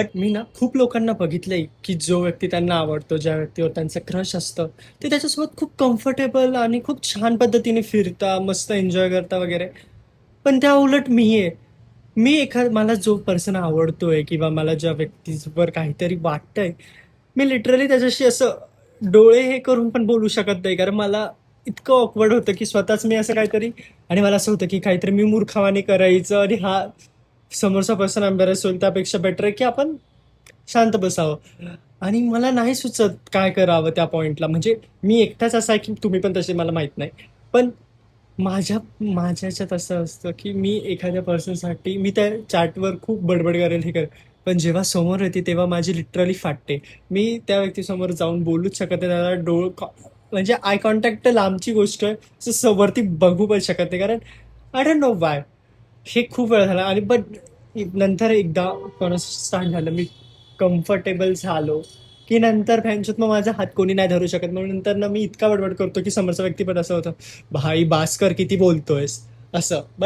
But मी ना खूप लोकांना बघितलंय, की जो व्यक्ती त्यांना आवडतो, ज्या व्यक्तीवर त्यांचं क्रश असतं, ते त्याच्यासोबत खूप कम्फर्टेबल आणि खूप छान पद्धतीने फिरता, मस्त एन्जॉय करता वगैरे. पण त्या उलट मी आहे. मला जो पर्सन आवडतोय किंवा मला ज्या व्यक्तीवर काहीतरी वाटतंय, मी लिटरली त्याच्याशी असं डोळे हे करून पण बोलू शकत नाही. कारण मला इतकं ऑकवर्ड होतं, की स्वतःच मी असं काहीतरी आणि मला असं होतं, की काहीतरी मी मूर्खवाणी करायचं आणि हा समोरचा पर्सन एम्बॅरेस होईल त्यापेक्षा बेटर आहे, की आपण शांत बसावं. आणि मला नाही सुचत काय करावं त्या पॉइंटला. म्हणजे मी एकटाच असा आहे, की तुम्ही पण तसे मला माहीत नाही. पण माझ्या ह्याच्यात असं असतं, की मी एखाद्या पर्सनसाठी मी त्या चॅटवर खूप बडबड करेल, हे करेल. पण जेव्हा समोर येते तेव्हा माझी लिटरली फाटते. मी त्या व्यक्तीसमोर जाऊन बोलूच शकत नाही. त्याला म्हणजे आय कॉन्टॅक्ट तर लांबची गोष्ट आहे. असं वरती बघू पण शकत नाही. कारण आय डोंट नो व्हाय. हे खूप वेळा झालं आणि बट नंतर एकदा कोणाचं स्टार्ट झालं, मी कम्फर्टेबल झालो, की नंतर फॅनच्यात मग माझा हात कोणी नाही धरू शकत. म्हणून नंतर ना मी इतका बडबड करतो, की समोरचा व्यक्ती पण असं होतं, "भाई बास कर, किती बोलतोयस?" असं.